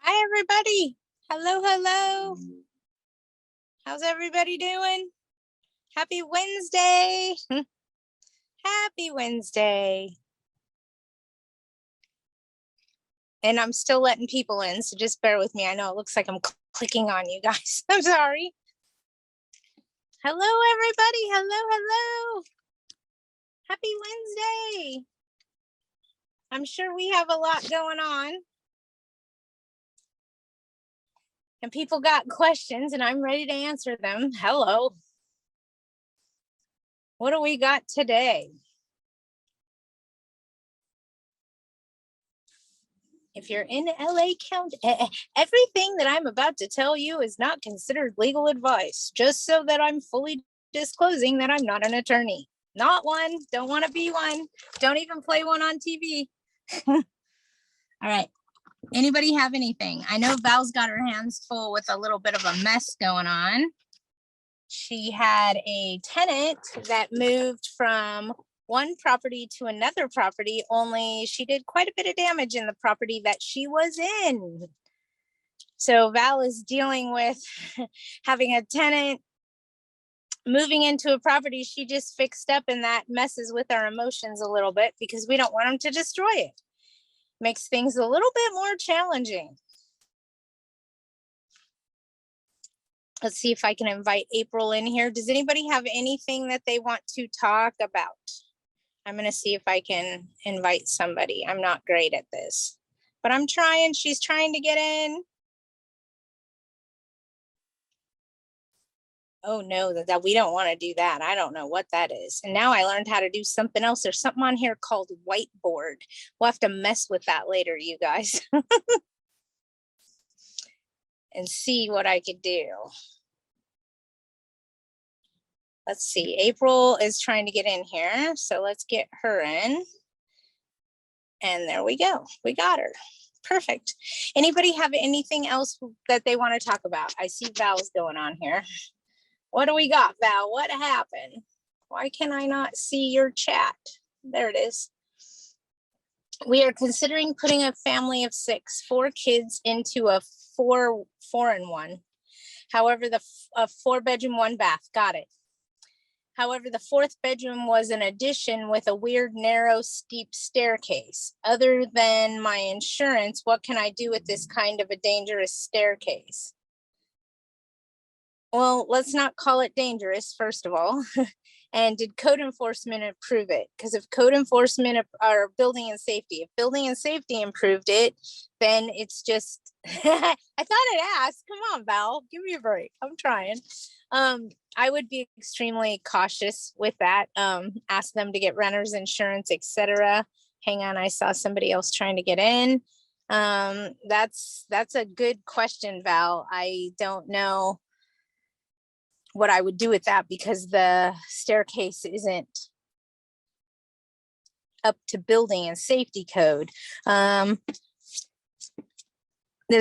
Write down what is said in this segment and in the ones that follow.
Hi, everybody. Hello, hello. How's everybody doing? Happy Wednesday. Happy Wednesday. And I'm still letting people in, so just bear with me. I know it looks like I'm clicking on you guys. I'm sorry. Hello, everybody. Hello, hello. Happy Wednesday. I'm sure we have a lot going on. And people got questions, and I'm ready to answer them. Hello. What do we got today? If you're in LA County, everything that I'm about to tell you is not considered legal advice, just so that I'm fully disclosing that I'm not an attorney. Not one, don't want to be one, don't even play one on TV. All right, anybody have anything? I know Val's got her hands full with a little bit of a mess going on. She had a tenant that moved from one property to another property, only she did quite a bit of damage in the property that she was in. So Val is dealing with having a tenant moving into a property she just fixed up, and that messes with our emotions a little bit because we don't want them to destroy it. Makes things a little bit more challenging. Let's see if I can invite April in here. Does anybody have anything that they want to talk about? I'm going to see if I can invite somebody. I'm not great at this, but I'm trying. She's trying to get in. Oh no, that we don't want to do that. I don't know what that is. And now I learned how to do something else. There's something on here called whiteboard. We'll have to mess with that later, you guys. And see what I could do. Let's see. April is trying to get in here. So let's get her in. And there we go. We got her. Perfect. Anybody have anything else that they want to talk about? I see Val's going on here. What do we got, Val? What happened? Why can I not see your chat? There it is. We are considering putting a family of 6, 4 kids into a 4-and-1. However, a 4-bedroom, 1 bath. Got it. However, the 4th bedroom was an addition with a weird, narrow, steep staircase. Other than my insurance, what can I do with this kind of a dangerous staircase? Well, let's not call it dangerous, first of all. And did code enforcement approve it? Because if code enforcement or building and safety, if building and safety improved it, then it's just, I thought I'd ask. Come on, Val, give me a break. I'm trying. I would be extremely cautious with that. Ask them to get renter's insurance, etc. Hang on, I saw somebody else trying to get in. That's a good question, Val. I don't know what I would do with that because the staircase isn't up to building and safety code. There's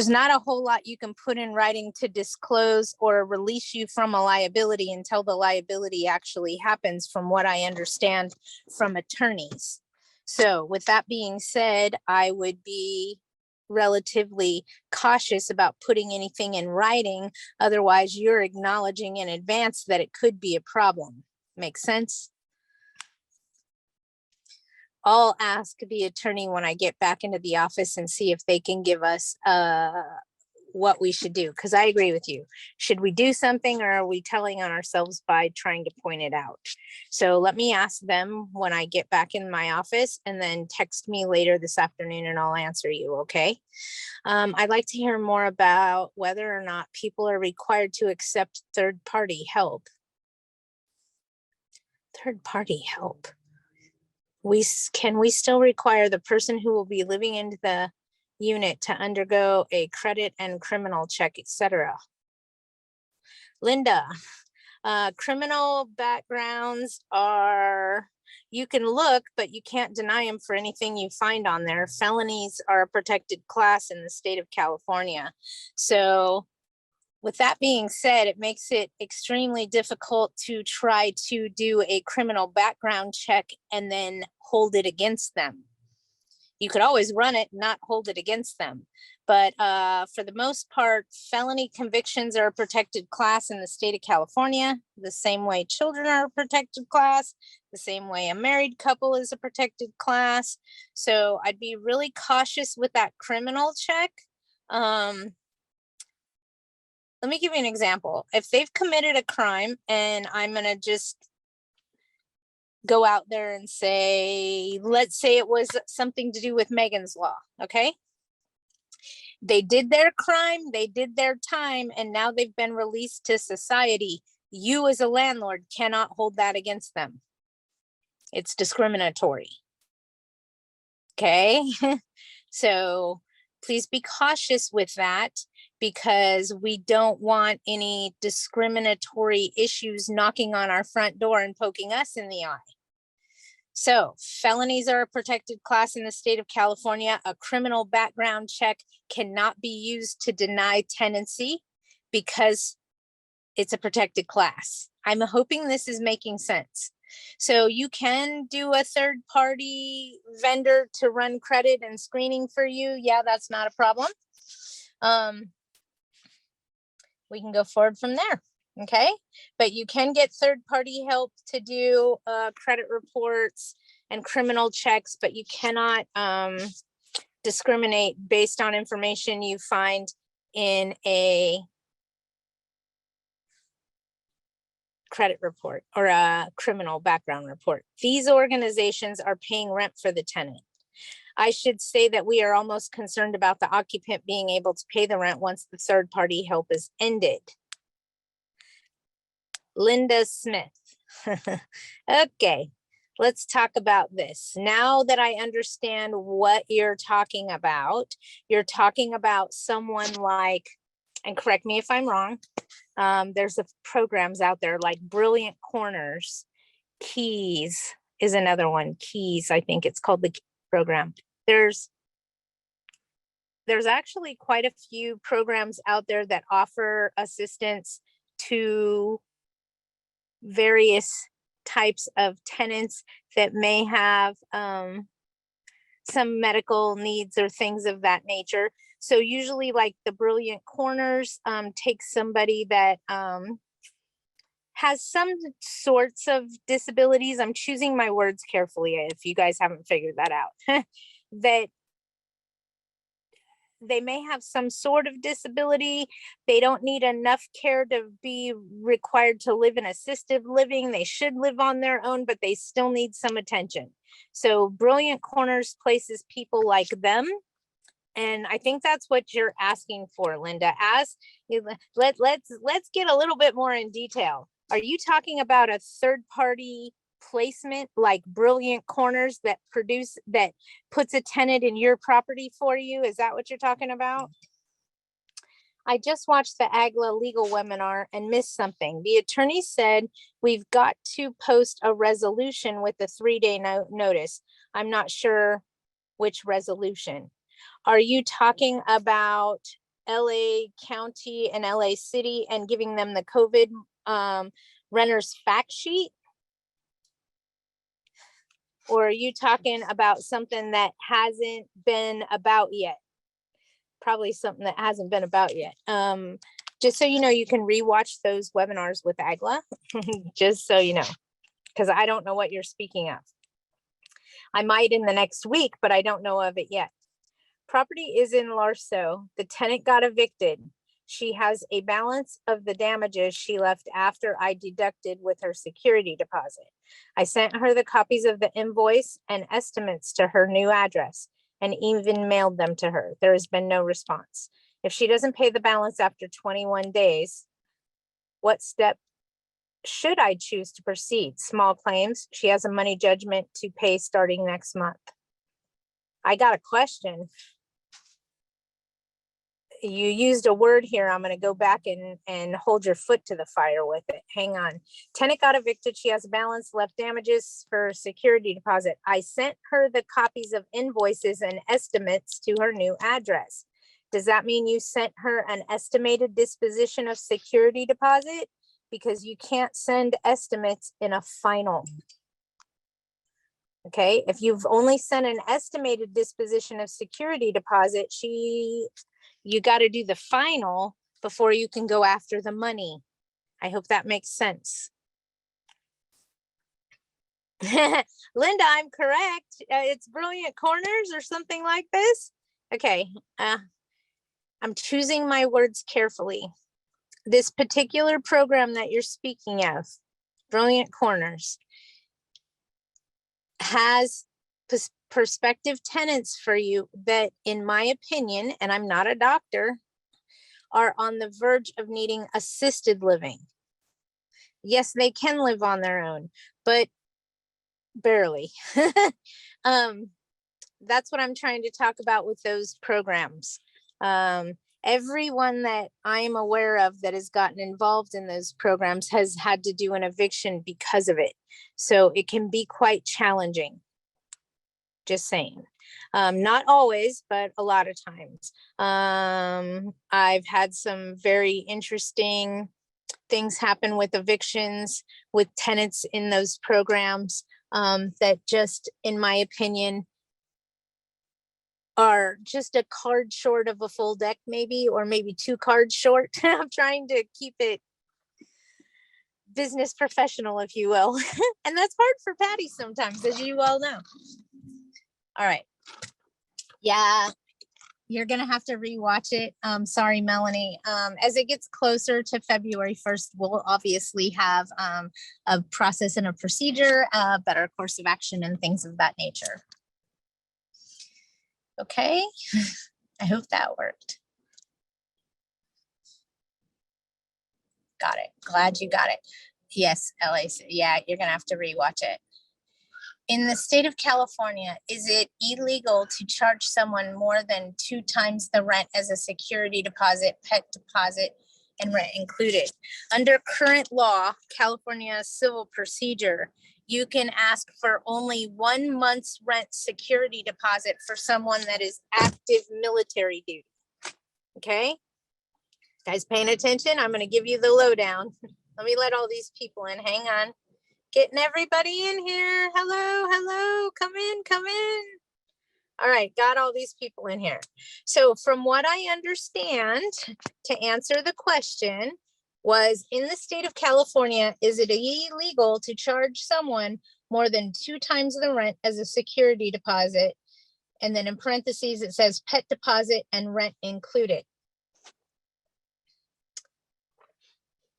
not a whole lot you can put in writing to disclose or release you from a liability until the liability actually happens, from what I understand from attorneys. So with that being said, I would be relatively cautious about putting anything in writing. Otherwise, you're acknowledging in advance that it could be a problem. Make sense? I'll ask the attorney when I get back into the office and see if they can give us what we should do. Because I agree with you. Should we do something, or are we telling on ourselves by trying to point it out? So let me ask them when I get back in my office, and then text me later this afternoon and I'll answer you, okay? I'd like to hear more about whether or not people are required to accept third-party help. Third-party help. Can we still require the person who will be living in the unit to undergo a credit and criminal check, etc.? Linda, criminal backgrounds are, you can look, but you can't deny them for anything you find on there. Felonies are a protected class in the state of California. So with that being said, it makes it extremely difficult to try to do a criminal background check and then hold it against them. You could always run it, not hold it against them. But for the most part, felony convictions are a protected class in the state of California, the same way children are a protected class, the same way a married couple is a protected class. So I'd be really cautious with that criminal check. Let me give you an example. If they've committed a crime, and I'm going to just go out there and say, let's say it was something to do with Megan's Law, okay? They did their crime, they did their time, and now they've been released to society. You as a landlord cannot hold that against them. It's discriminatory. Okay? So please be cautious with that, because we don't want any discriminatory issues knocking on our front door and poking us in the eye. So felonies are a protected class in the state of California. A criminal background check cannot be used to deny tenancy because it's a protected class. I'm hoping this is making sense. So you can do a third party vendor to run credit and screening for you. Yeah, that's not a problem. We can go forward from there. Okay, but you can get third party help to do credit reports and criminal checks, but you cannot discriminate based on information you find in a credit report or a criminal background report. These organizations are paying rent for the tenant. I should say that we are almost concerned about the occupant being able to pay the rent once the third party help is ended. Linda Smith. Okay, let's talk about this. Now that I understand what you're talking about someone like, and correct me if I'm wrong, there's programs out there like Brilliant Corners. Keys is another one. Keys, I think it's called the Keys program. There's actually quite a few programs out there that offer assistance to various types of tenants that may have some medical needs or things of that nature. So usually like the Brilliant Corners takes somebody that has some sorts of disabilities. I'm choosing my words carefully if you guys haven't figured that out. That they may have some sort of disability. They don't need enough care to be required to live in assisted living. They should live on their own, but they still need some attention. So Brilliant Corners places people like them. And I think that's what you're asking for, Linda. Let's get a little bit more in detail. Are you talking about a third party placement like Brilliant Corners that puts a tenant in your property for you? Is that what you're talking about? I just watched the AGLA legal webinar and missed something. The attorney said we've got to post a resolution with a 3-day notice. I'm not sure which resolution. Are you talking about LA County and LA City and giving them the COVID renters fact sheet? Or are you talking about something that hasn't been about yet? Probably something that hasn't been about yet. Just so you know, you can rewatch those webinars with AGLA, just so you know, because I don't know what you're speaking of. I might in the next week, but I don't know of it yet. Property is in Larso. The tenant got evicted. She has a balance of the damages she left after I deducted with her security deposit. I sent her the copies of the invoice and estimates to her new address and even mailed them to her. There has been no response. If she doesn't pay the balance after 21 days, what step should I choose to proceed? Small claims. She has a money judgment to pay starting next month. I got a question. You used a word here. I'm going to go back and hold your foot to the fire with it. Hang on. Tenant got evicted. She has a balance, left damages for security deposit. I sent her the copies of invoices and estimates to her new address. Does that mean you sent her an estimated disposition of security deposit? Because you can't send estimates in a final. Okay, if you've only sent an estimated disposition of security deposit, you got to do the final before you can go after the money. I hope that makes sense. Linda, I'm correct. It's Brilliant Corners or something like this. Okay, I'm choosing my words carefully. This particular program that you're speaking of, Brilliant Corners, has prospective tenants for you that, in my opinion, and I'm not a doctor, are on the verge of needing assisted living. Yes, they can live on their own, but barely. That's what I'm trying to talk about with those programs. Everyone that I'm aware of that has gotten involved in those programs has had to do an eviction because of it. So it can be quite challenging. Just saying. Not always, but a lot of times. I've had some very interesting things happen with evictions, with tenants in those programs that just, in my opinion, are just a card short of a full deck, maybe, or maybe 2 cards short. I'm trying to keep it business professional, if you will. And that's hard for Patty sometimes, as you well know. All right. Yeah, you're gonna have to rewatch it. Sorry, Melanie. As it gets closer to February 1st, we'll obviously have a process and a procedure, a better course of action and things of that nature. Okay, I hope that worked. Got it. Glad you got it. Yes, LA. Yeah, you're gonna have to rewatch it. In the state of California, is it illegal to charge someone more than 2 times the rent as a security deposit, pet deposit, and rent included? Under current law, California civil procedure, you can ask for only 1 month's rent security deposit for someone that is active military duty. Okay? Guys paying attention? I'm going to give you the lowdown. Let me let all these people in. Hang on. Getting everybody in here. Hello, hello. Come in, come in. All right, got all these people in here. So from what I understand, to answer the question was, in the state of California, is it illegal to charge someone more than 2 times the rent as a security deposit? And then in parentheses, it says pet deposit and rent included.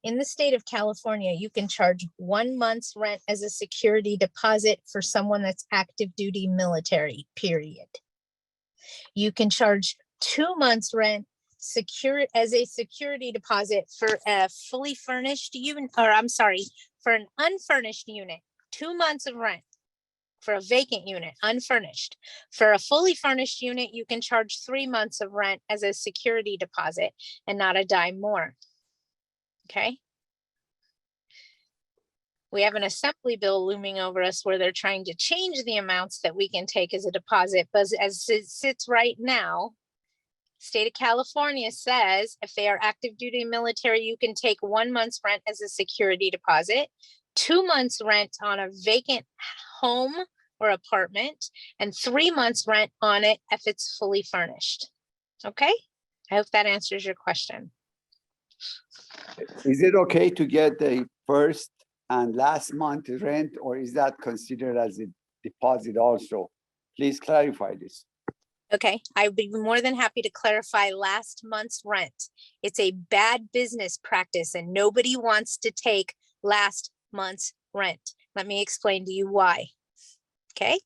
In the state of California, you can charge 1 month's rent as a security deposit for someone that's active duty military, period. You can charge 2 months rent as a security deposit for a fully furnished unit, or I'm sorry, for an unfurnished unit, 2 months of rent for a vacant unit, unfurnished. For a fully furnished unit, you can charge 3 months of rent as a security deposit and not a dime more. Okay. We have an assembly bill looming over us where they're trying to change the amounts that we can take as a deposit. But as it sits right now, state of California says if they are active duty military, you can take 1 month's rent as a security deposit, 2 months rent on a vacant home or apartment, and 3 months rent on it if it's fully furnished. Okay. I hope that answers your question. Is it okay to get the first and last month rent, or is that considered as a deposit also? Please clarify this. Okay, I would be more than happy to clarify last month's rent. It's a bad business practice and nobody wants to take last month's rent. Let me explain to you why. Okay.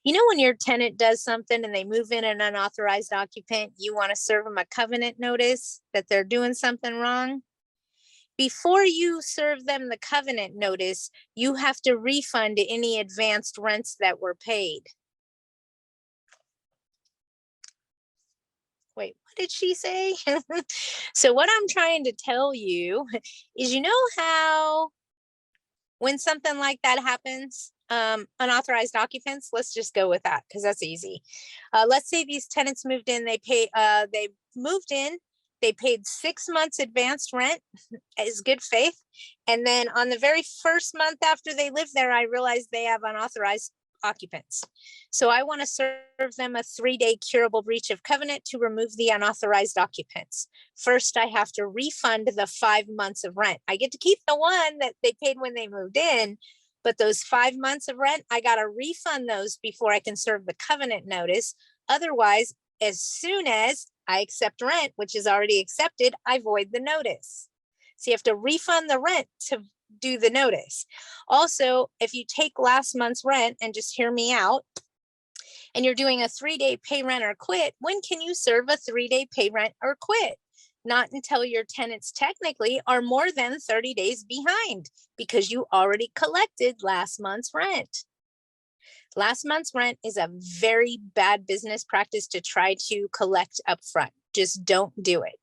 You know, when your tenant does something and they move in an unauthorized occupant, you want to serve them a covenant notice that they're doing something wrong. Before you serve them the covenant notice, you have to refund any advanced rents that were paid. Wait, what did she say? So what I'm trying to tell you is, you know how when something like that happens, unauthorized occupants, let's just go with that because that's easy. Let's say these tenants moved in, they moved in, they paid 6 months advanced rent as good faith. And then on the very first month after they lived there, I realized they have unauthorized occupants. So I want to serve them a 3-day curable breach of covenant to remove the unauthorized occupants. First, I have to refund the 5 months of rent. I get to keep the one that they paid when they moved in, but those 5 months of rent, I got to refund those before I can serve the covenant notice. Otherwise, as soon as I accept rent, which is already accepted, I void the notice. So you have to refund the rent to do the notice. Also, if you take last month's rent, and just hear me out, and you're doing a 3-day pay rent or quit, when can you serve a 3-day pay rent or quit? Not until your tenants technically are more than 30 days behind, because you already collected last month's rent. Last month's rent is a very bad business practice to try to collect upfront. Just don't do it.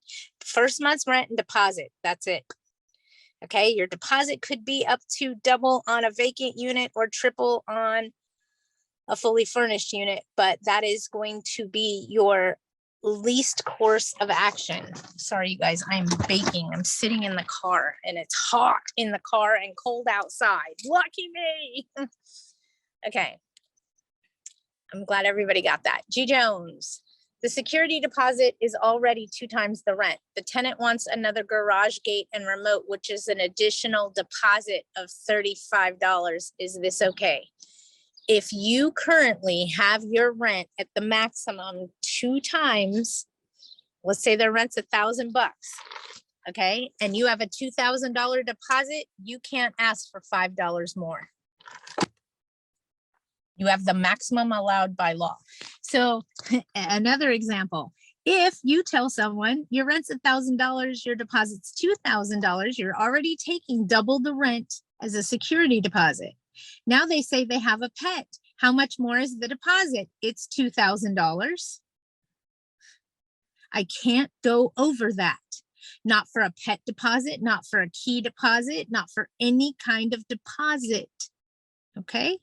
First month's rent and deposit, that's it. Okay, your deposit could be up to double on a vacant unit or triple on a fully furnished unit, but that is going to be your least course of action. Sorry, you guys, I'm baking. I'm sitting in the car and it's hot in the car and cold outside. Lucky me. Okay. I'm glad everybody got that. G. Jones, the security deposit is already 2 times the rent. The tenant wants another garage gate and remote, which is an additional deposit of $35. Is this okay? If you currently have your rent at the maximum 2 times, let's say their rent's $1,000, okay, and you have a $2,000 deposit, you can't ask for $5 more. You have the maximum allowed by law. So another example, if you tell someone your rent's $1,000, your deposit's $2,000, you're already taking double the rent as a security deposit. Now they say they have a pet. How much more is the deposit? It's $2,000. I can't go over that. Not for a pet deposit, not for a key deposit, not for any kind of deposit. Okay?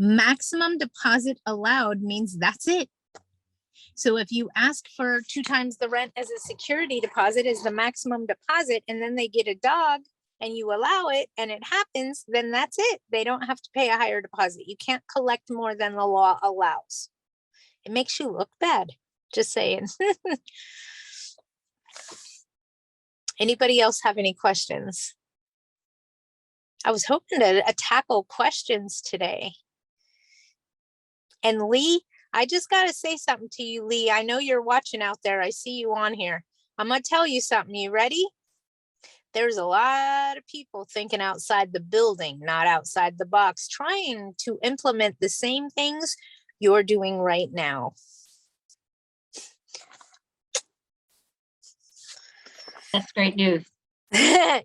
Maximum deposit allowed means that's it. So if you ask for 2 times the rent as a security deposit as the maximum deposit, and then they get a dog and you allow it and it happens, then that's it. They don't have to pay a higher deposit. You can't collect more than the law allows. It makes you look bad. Just saying. Anybody else have any questions? I was hoping to tackle questions today. And Lee, I just got to say something to you, Lee. I know you're watching out there. I see you on here. I'm going to tell you something. You ready? There's a lot of people thinking outside the building, not outside the box, trying to implement the same things you're doing right now. That's great news.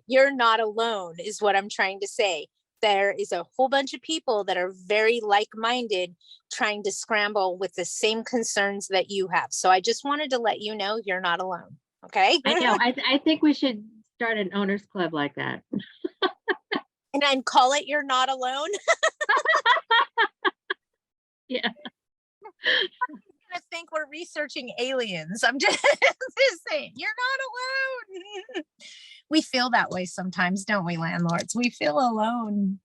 You're not alone, is what I'm trying to say. There is a whole bunch of people that are very like-minded trying to scramble with the same concerns that you have. So I just wanted to let you know you're not alone. Okay. I know. I think we should start an owners club like that. And then call it You're Not Alone. Yeah. I think we're researching aliens. I'm just saying, you're not alone. We feel that way sometimes, don't we, landlords? We feel alone.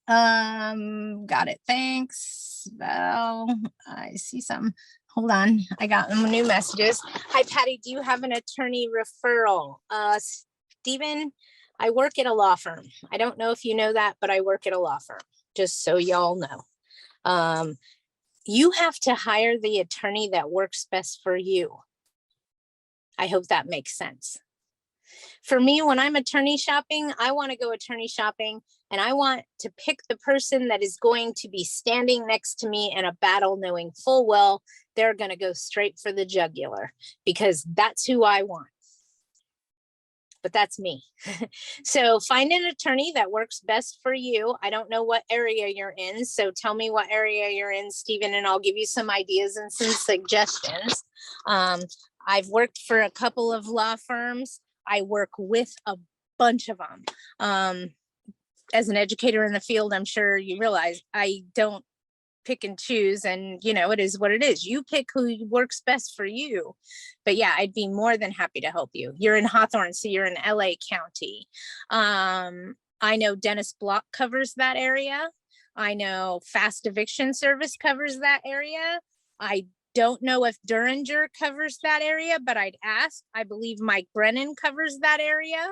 Got it. Thanks, Val. I see some. Hold on. I got new messages. Hi, Patty. Do you have an attorney referral? Stephen, I work at a law firm. I don't know if you know that, but I work at a law firm, just so y'all know. You have to hire the attorney that works best for you. I hope that makes sense. For me, when I'm attorney shopping, I want to go attorney shopping and I want to pick the person that is going to be standing next to me in a battle, knowing full well they're going to go straight for the jugular, because that's who I want. But that's me. So find an attorney that works best for you. I don't know what area you're in, so tell me what area you're in, Stephen, and I'll give you some ideas and some suggestions. I've worked for a couple of law firms. I work with a bunch of them. As an educator in the field, I'm sure you realize I don't pick and choose, and it is what it is. You pick who works best for you. But yeah, I'd be more than happy to help you. You're in Hawthorne, so you're in LA County. I know Dennis Block covers that area. I know Fast Eviction Service covers that area. I don't know if Duringer covers that area, but I'd ask. I believe Mike Brennan covers that area.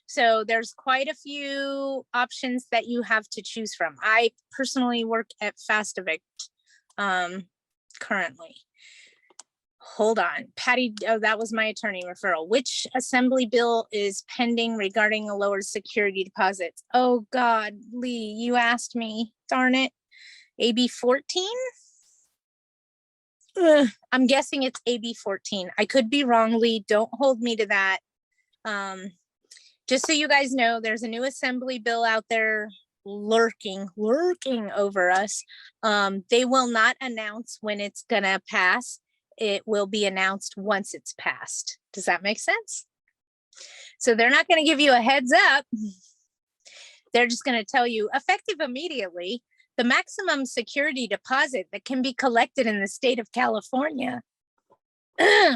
So there's quite a few options that you have to choose from. I personally work at Fast Evict currently. Hold on, Patty, oh, that was my attorney referral. Which assembly bill is pending regarding a lower security deposits? Oh God, Lee, you asked me, darn it. AB 14? I'm guessing it's AB 14. I could be wrong, Lee, don't hold me to that. Just so you guys know, there's a new assembly bill out there lurking over us. They will not announce when it's gonna pass. It will be announced once it's passed. Does that make sense? So they're not going to give you a heads up. They're just going to tell you, effective immediately, the maximum security deposit that can be collected in the state of California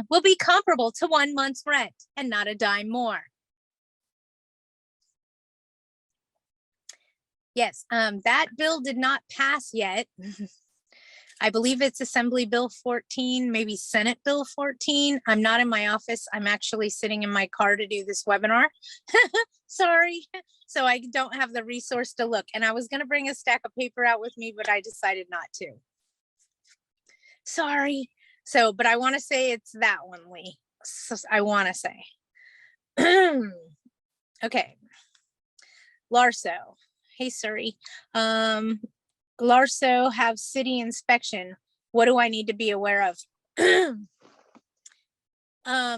will be comparable to 1 month's rent and not a dime more. Yes, that bill did not pass yet. I believe it's Assembly Bill 14, maybe Senate Bill 14. I'm not in my office. I'm actually sitting in my car to do this webinar. Sorry. So I don't have the resource to look. And I was going to bring a stack of paper out with me, but I decided not to. Sorry. So, but I want to say it's that one, Lee. So I want to say. Okay. Larso. Hey, Surrey. Larso have city inspection. What do I need to be aware of?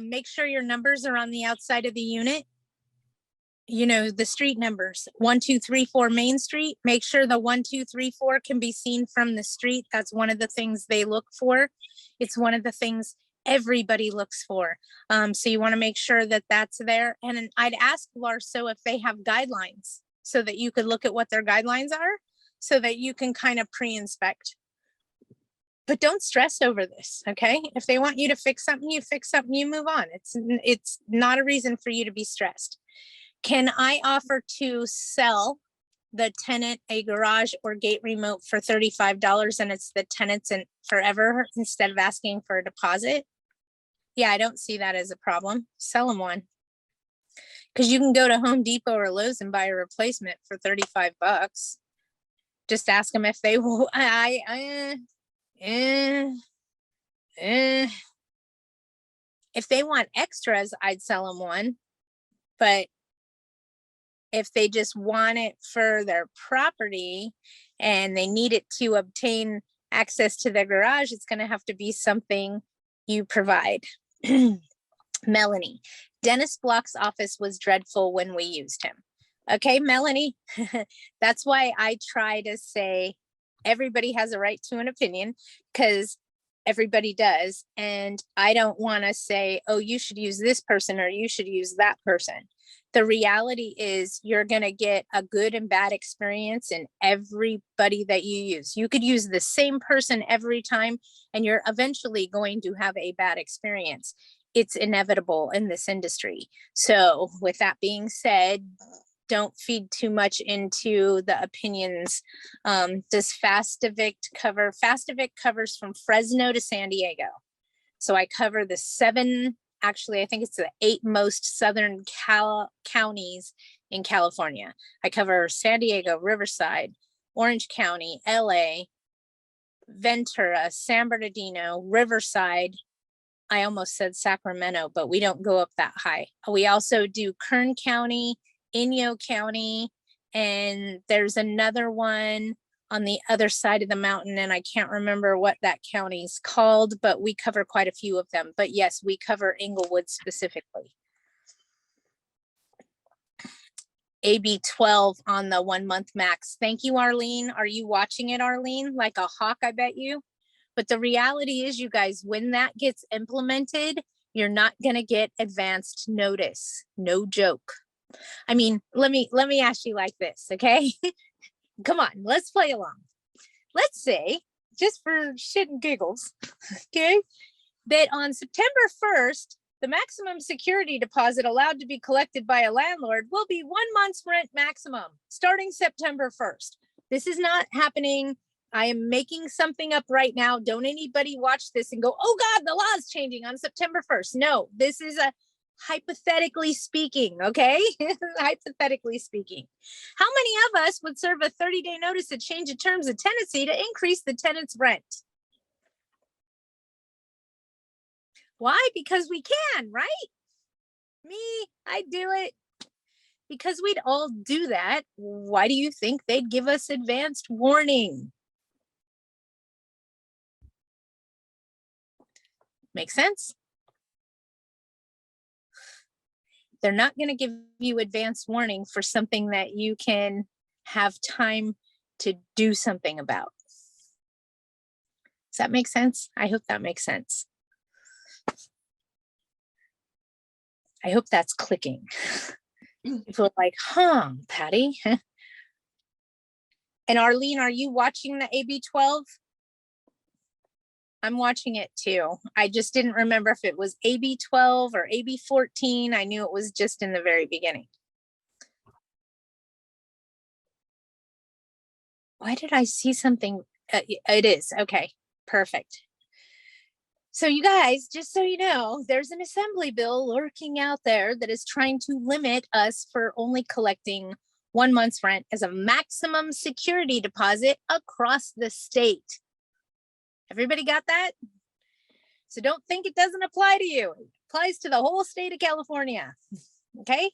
Make sure your numbers are on the outside of the unit. You know, the street numbers, 1, 2, 3, 4 Main Street. Make sure the 1, 2, 3, 4 can be seen from the street. That's one of the things they look for. It's one of the things everybody looks for. So you want to make sure that that's there. And I'd ask Larso if they have guidelines so that you could look at what their guidelines are, so that you can kind of pre-inspect. But don't stress over this, okay? If they want you to fix something, you fix something, you move on. It's not a reason for you to be stressed. Can I offer to sell the tenant a garage or gate remote for $35 and it's the tenant's in forever instead of asking for a deposit? Yeah, I don't see that as a problem. Sell them one. Because you can go to Home Depot or Lowe's and buy a replacement for 35 bucks. Just ask them if they will. If they want extras, I'd sell them one. But if they just want it for their property and they need it to obtain access to their garage, it's going to have to be something you provide. Melanie, Dennis Block's office was dreadful when we used him. Okay, Melanie, that's why I try to say everybody has a right to an opinion, because everybody does. And I don't want to say, oh, you should use this person or you should use that person. The reality is you're going to get a good and bad experience in everybody that you use. You could use the same person every time and you're eventually going to have a bad experience. It's inevitable in this industry. So with that being said, don't feed too much into the opinions. Does Fast Evict cover? Fast Evict covers from Fresno to San Diego. So I cover the 7, actually, I think it's the 8 most southern counties in California. I cover San Diego, Riverside, Orange County, LA, Ventura, San Bernardino, Riverside. I almost said Sacramento, but we don't go up that high. We also do Kern County, Inyo County, and there's another one on the other side of the mountain, and I can't remember what that county is called, but we cover quite a few of them. But yes, we cover Inglewood specifically. AB 12 on the 1 month max. Thank you, Arlene. Are you watching it, Arlene? Like a hawk, I bet you. But the reality is, you guys, when that gets implemented, you're not going to get advanced notice. No joke. I mean, let me ask you like this, okay? Come on, let's play along. Let's say, just for shit and giggles, okay, that on September 1st, The maximum security deposit allowed to be collected by a landlord will be 1 month's rent maximum, starting September 1st. This is not happening. I am making something up right now. Don't anybody watch this and go, oh God, the law is changing on September 1st. No, this is a hypothetically speaking, okay? Hypothetically speaking. How many of us would serve a 30-day notice to change of terms of tenancy to increase the tenant's rent? Why? Because we can, right? Me, I do it. Because we'd all do that. Why do you think they'd give us advanced warning? Make sense? They're not going to give you advance warning for something that you can have time to do something about. Does that make sense? I hope that makes sense. I hope that's clicking. People are like, huh, Patty? And Arlene, are you watching the AB 12? I'm watching it too. I just didn't remember if it was AB 12 or AB 14. I knew it was just in the very beginning. Why did I see something? It is. Okay, perfect. So you guys, just so you know, there's an assembly bill lurking out there that is trying to limit us for only collecting 1 month's rent as a maximum security deposit across the state. Everybody got that? So don't think it doesn't apply to you. It applies to the whole state of California. Okay?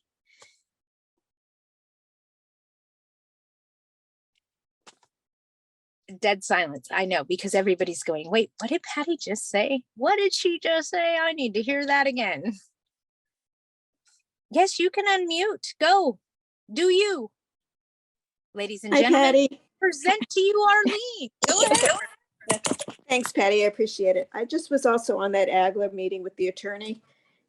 Dead silence. I know, because everybody's going, wait, what did Patty just say? What did she just say? I need to hear that again. Yes, you can unmute. Go. Do you. Ladies and Hi, gentlemen, Patty. present to you Arlene. Go ahead. Thanks, Patty. I appreciate it. I just was also on that AGLA meeting with the attorney.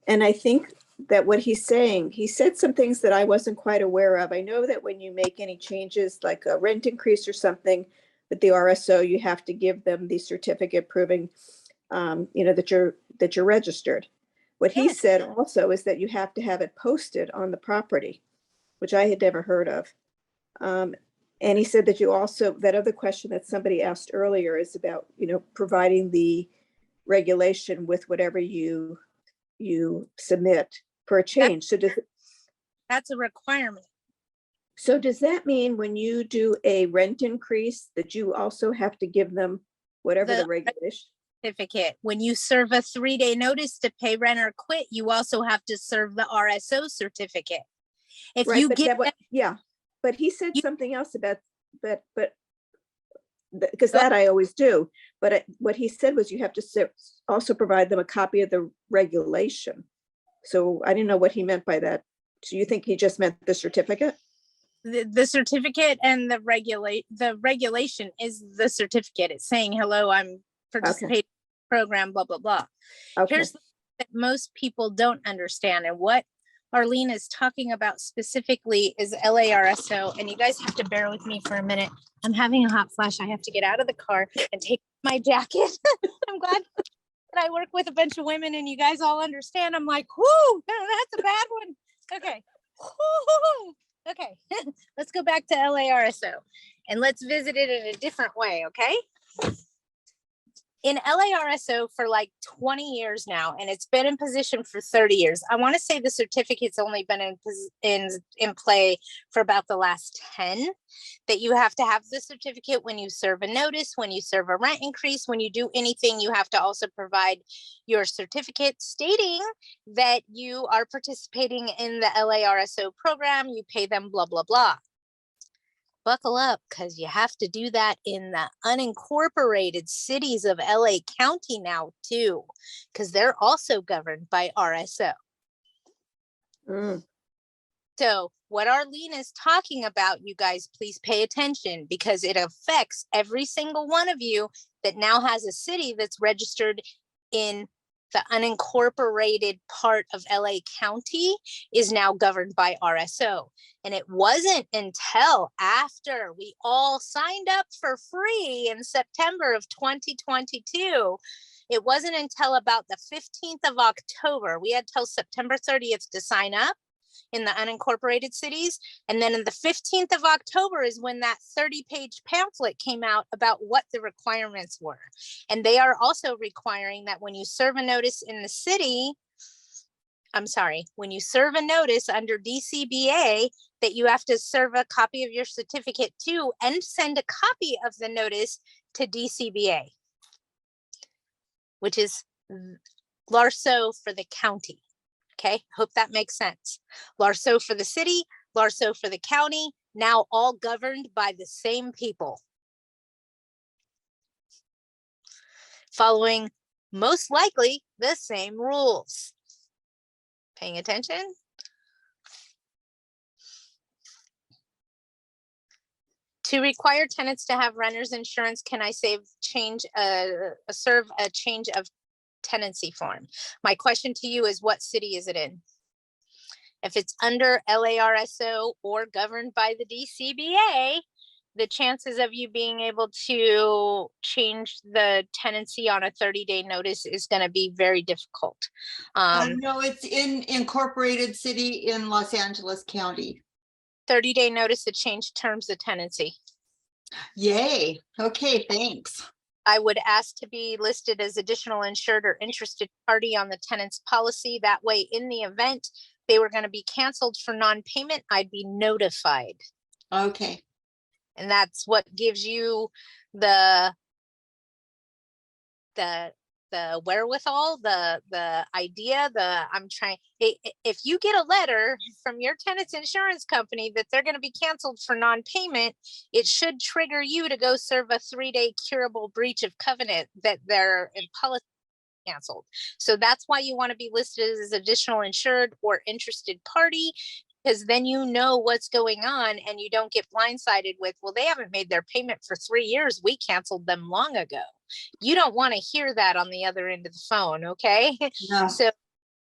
And I think that what he's saying, he said some things that I wasn't quite aware of. I know that when you make any changes, like a rent increase or something with the RSO, you have to give them the certificate proving, that you're registered. What he Yes. said also is that you have to have it posted on the property, which I had never heard of. And he said that you also, that other question that somebody asked earlier is about, providing the regulation with whatever you submit for a change. That's a requirement. So does that mean when you do a rent increase that you also have to give them whatever the regulation? Certificate. When you serve a 3-day notice to pay rent or quit, you also have to serve the RSO certificate. If Right, you but get yeah, but he said something else about that, because Go- that I always do. But what he said was you have to also provide them a copy of the regulation. So I didn't know what he meant by that. So you think he just meant the certificate? the certificate and the regulation is the certificate. It's saying, hello, I'm participating in the program, blah, blah, blah. Okay. Here's the thing that most people don't understand, and what Arlene is talking about specifically is LARSO. And you guys have to bear with me for a minute. I'm having a hot flash. I have to get out of the car and take my jacket. I'm glad that I work with a bunch of women and you guys all understand. I'm like, whoo, that's a bad one. Okay. Woo-hoo-hoo. Okay, let's go back to LARSO and let's visit it in a different way, okay? In LARSO for like 20 years now, and it's been in position for 30 years. I want to say the certificate's only been in play for about the last 10, that you have to have the certificate when you serve a notice, when you serve a rent increase, when you do anything, you have to also provide your certificate stating that you are participating in the LARSO program, you pay them, blah, blah, blah. Buckle up, because you have to do that in the unincorporated cities of LA County now too, because they're also governed by RSO. So what Arlene is talking about, you guys, please pay attention, because it affects every single one of you that now has a city that's registered in the unincorporated part of LA County is now governed by RSO. And it wasn't until after we all signed up for free in September of 2022 It wasn't until about the 15th of October, we had till September 30th to sign up in the unincorporated cities. And then on the 15th of October is when that 30-page pamphlet came out about what the requirements were. And they are also requiring that when you serve a notice in the city, when you serve a notice under DCBA, that you have to serve a copy of your certificate too, and send a copy of the notice to DCBA, which is LARSO for the county. Okay, hope that makes sense. LARSO for the city, LARSO for the county, now all governed by the same people. Following most likely the same rules. Paying attention? To require tenants to have renter's insurance, can I serve a change of tenancy form? My question to you is, what city is it in? If it's under LARSO or governed by the DCBA, the chances of you being able to change the tenancy on a 30-day notice is going to be very difficult. No, it's in incorporated city in Los Angeles County. 30-day notice to change terms of tenancy. Yay. Okay, thanks. I would ask to be listed as additional insured or interested party on the tenant's policy. That way, in the event they were going to be canceled for non-payment, I'd be notified. Okay. And that's what gives you the wherewithal, the idea, if you get a letter from your tenant's insurance company that they're going to be canceled for non-payment, it should trigger you to go serve a 3-day curable breach of covenant that they're in policy canceled. So that's why you want to be listed as additional insured or interested party, because then you know what's going on and you don't get blindsided with, well, they haven't made their payment for 3 years. We canceled them long ago. You don't want to hear that on the other end of the phone, okay? No. So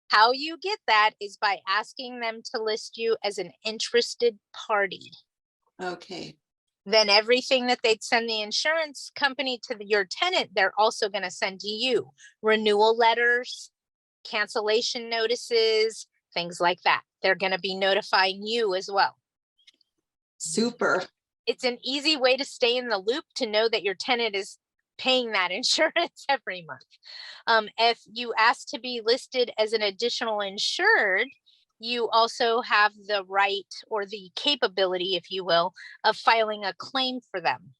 how you get that is by asking them to list you as an interested party. Okay. Then everything that they'd send the insurance company to your tenant, they're also going to send to you. Renewal letters, cancellation notices, things like that. They're going to be notifying you as well. Super. It's an easy way to stay in the loop to know that your tenant is paying that insurance every month. If you ask to be listed as an additional insured, you also have the right or the capability, if you will, of filing a claim for them.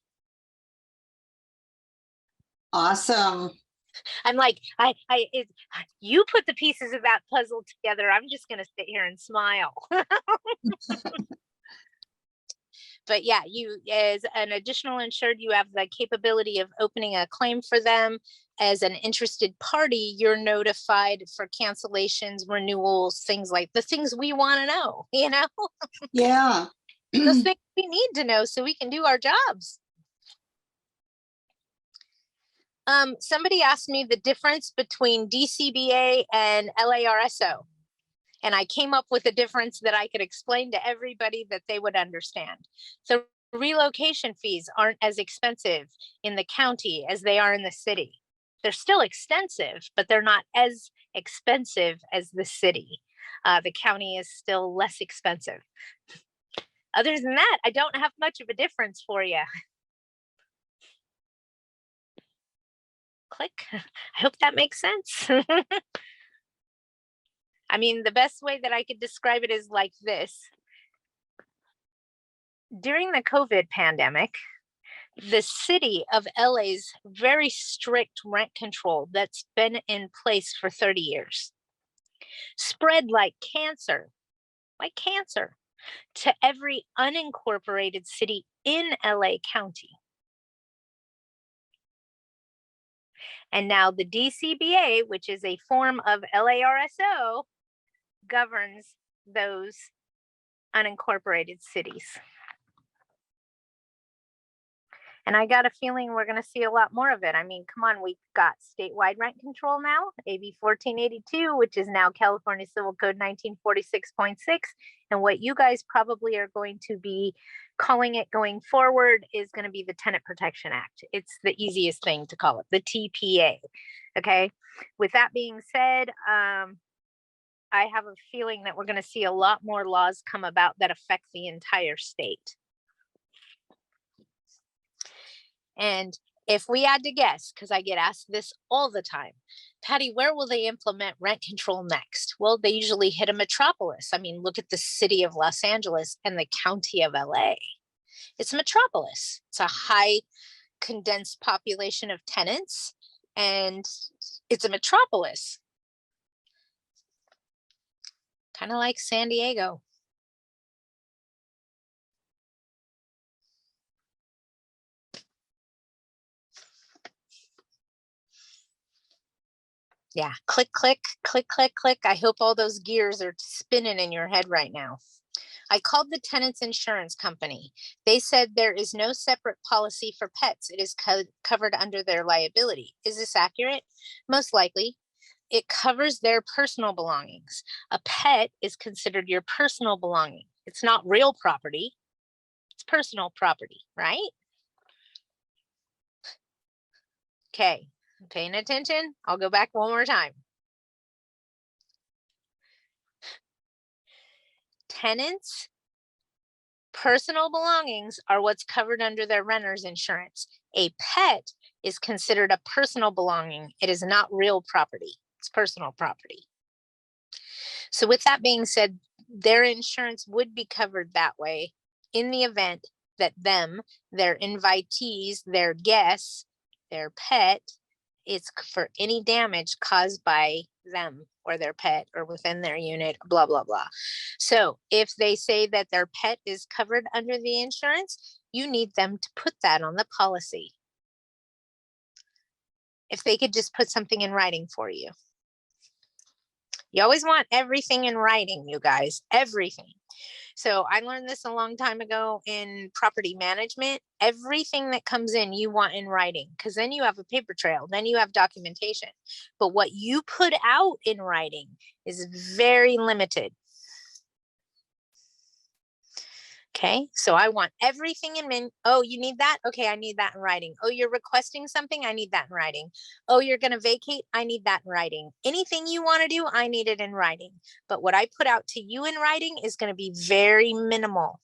Awesome. I'm like, you put the pieces of that puzzle together. I'm just going to sit here and smile. But yeah, you as an additional insured, you have the capability of opening a claim for them. As an interested party, you're notified for cancellations, renewals, things like the things we want to know, you know? Yeah. Those things we need to know so we can do our jobs. Somebody asked me the difference between DCBA and LARSO. And I came up with a difference that I could explain to everybody that they would understand. So relocation fees aren't as expensive in the county as they are in the city. They're still extensive, but they're not as expensive as the city. The county is still less expensive. Other than that, I don't have much of a difference for you. Click. I hope that makes sense. I mean, the best way that I could describe it is like this. During the COVID pandemic, the city of LA's very strict rent control that's been in place for 30 years spread like cancer to every unincorporated city in LA County. And now the DCBA, which is a form of LARSO, governs those unincorporated cities. And I got a feeling we're going to see a lot more of it. I mean, come on, we've got statewide rent control now, AB 1482, which is now California Civil Code 1946.6. And what you guys probably are going to be calling it going forward is going to be the Tenant Protection Act. It's the easiest thing to call it, the TPA. Okay. With that being said, I have a feeling that we're going to see a lot more laws come about that affect the entire state. And if we had to guess, because I get asked this all the time, Patty, where will they implement rent control next? Well, they usually hit a metropolis. I mean, look at the city of Los Angeles and the county of LA. It's a metropolis. It's a high condensed population of tenants, and it's a metropolis. Kind of like San Diego. Yeah, click, click, click, click, click. I hope all those gears are spinning in your head right now. I called the tenant's insurance company. They said there is no separate policy for pets. It is covered under their liability. Is this accurate? Most likely. It covers their personal belongings. A pet is considered your personal belonging. It's not real property. It's personal property, right? Okay. Paying attention? I'll go back one more time. Tenants' personal belongings are what's covered under their renter's insurance. A pet is considered a personal belonging. It is not real property. It's personal property. So with that being said, their insurance would be covered that way in the event that them, their invitees, their guests, their pet, it's for any damage caused by them or their pet or within their unit, blah, blah, blah. So if they say that their pet is covered under the insurance, you need them to put that on the policy. If they could just put something in writing for you. You always want everything in writing, you guys, everything. So I learned this a long time ago in property management. Everything that comes in, you want in writing, because then you have a paper trail, then you have documentation. But what you put out in writing is very limited. Okay, so I want everything in. Oh, you need that? Okay, I need that in writing. Oh, you're requesting something? I need that in writing. Oh, you're going to vacate? I need that in writing. Anything you want to do, I need it in writing. But what I put out to you in writing is going to be very minimal.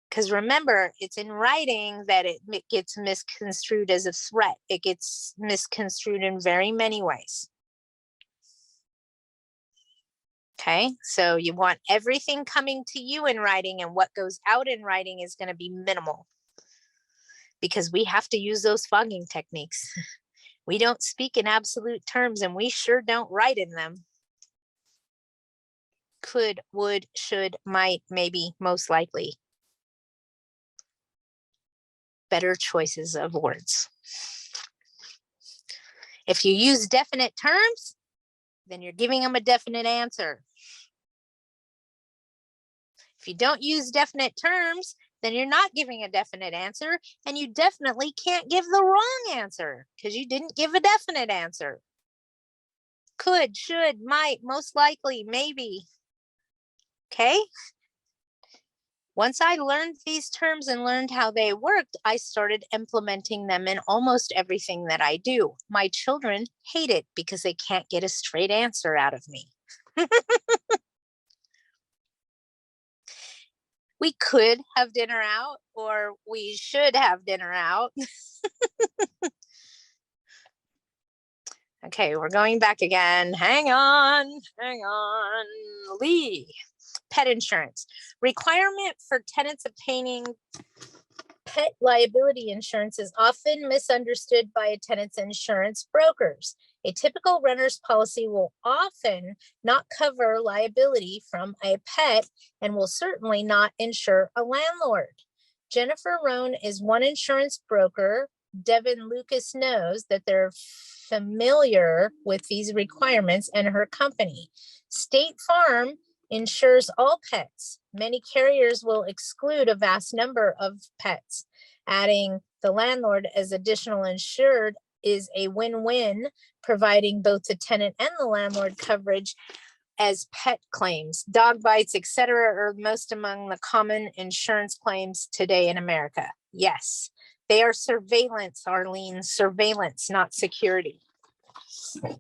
Because remember, it's in writing that it gets misconstrued as a threat. It gets misconstrued in very many ways. Okay, so you want everything coming to you in writing, and what goes out in writing is going to be minimal because we have to use those fogging techniques. We don't speak in absolute terms, and we sure don't write in them. Could, would, should, might, maybe, most likely. Better choices of words. If you use definite terms, then you're giving them a definite answer. If you don't use definite terms, then you're not giving a definite answer, and you definitely can't give the wrong answer because you didn't give a definite answer. Could, should, might, most likely, maybe. Okay? Once I learned these terms and learned how they worked, I started implementing them in almost everything that I do. My children hate it because they can't get a straight answer out of me. We could have dinner out, or we should have dinner out. Okay, we're going back again. Hang on. Lee, pet insurance. Requirement for tenants obtaining pet liability insurance is often misunderstood by a tenant's insurance brokers. A typical renter's policy will often not cover liability from a pet and will certainly not insure a landlord. Jennifer Rohn is one insurance broker. Devin Lucas knows that they're familiar with these requirements and her company. State Farm insures all pets. Many carriers will exclude a vast number of pets. Adding the landlord as additional insured is a win-win, providing both the tenant and the landlord coverage as pet claims. Dog bites, etc., are most among the common insurance claims today in America. Yes, they are surveillance, Arlene, surveillance, not security. So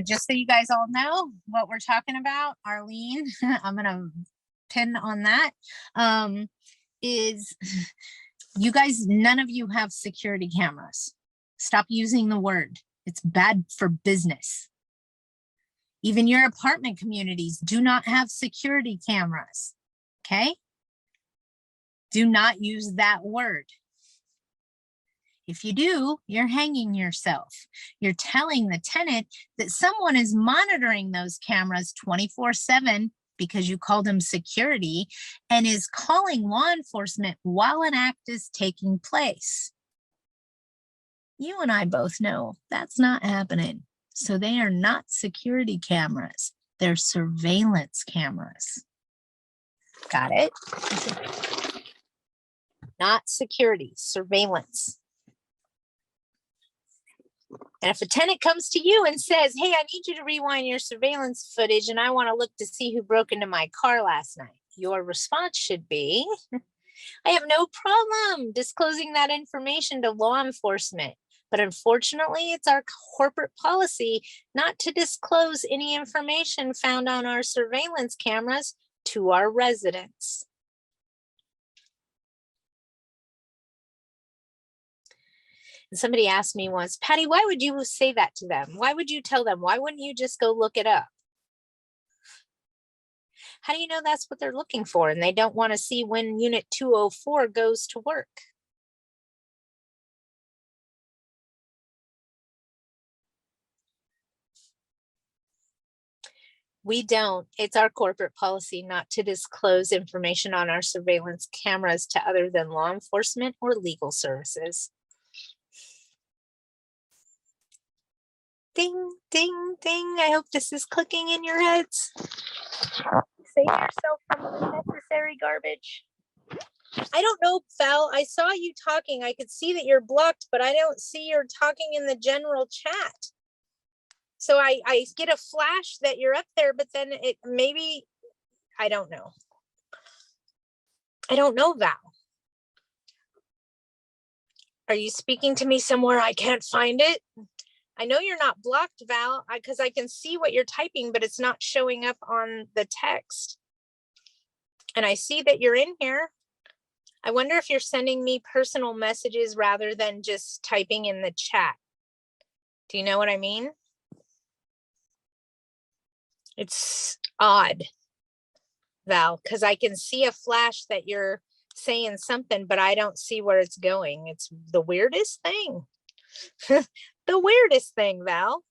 just so you guys all know what we're talking about, Arlene, I'm gonna pin on that, is you guys, none of you have security cameras. Stop using the word. It's bad for business. Even your apartment communities do not have security cameras, okay? Do not use that word. If you do, you're hanging yourself. You're telling the tenant that someone is monitoring those cameras 24/7 because you called them security and is calling law enforcement while an act is taking place. You and I both know that's not happening. So they are not security cameras. They're surveillance cameras. Got it? Not security, surveillance. And if a tenant comes to you and says, hey, I need you to rewind your surveillance footage and I want to look to see who broke into my car last night, your response should be, I have no problem disclosing that information to law enforcement. But unfortunately, it's our corporate policy not to disclose any information found on our surveillance cameras to our residents. And somebody asked me once, Patty, why would you say that to them? Why would you tell them? Why wouldn't you just go look it up? How do you know that's what they're looking for? And they don't want to see when Unit 204 goes to work. We don't. It's our corporate policy not to disclose information on our surveillance cameras to other than law enforcement or legal services. Ding, ding, ding. I hope this is clicking in your heads. Save yourself from unnecessary garbage. I don't know, Val. I saw you talking. I could see that you're blocked, but I don't see you're talking in the general chat. So I get a flash that you're up there, but then it maybe, I don't know. I don't know, Val. Are you speaking to me somewhere I can't find it? I know you're not blocked, Val, because I can see what you're typing, but it's not showing up on the text. And I see that you're in here. I wonder if you're sending me personal messages rather than just typing in the chat. Do you know what I mean? It's odd, Val, because I can see a flash that you're saying something, but I don't see where it's going. It's the weirdest thing. The weirdest thing, Val.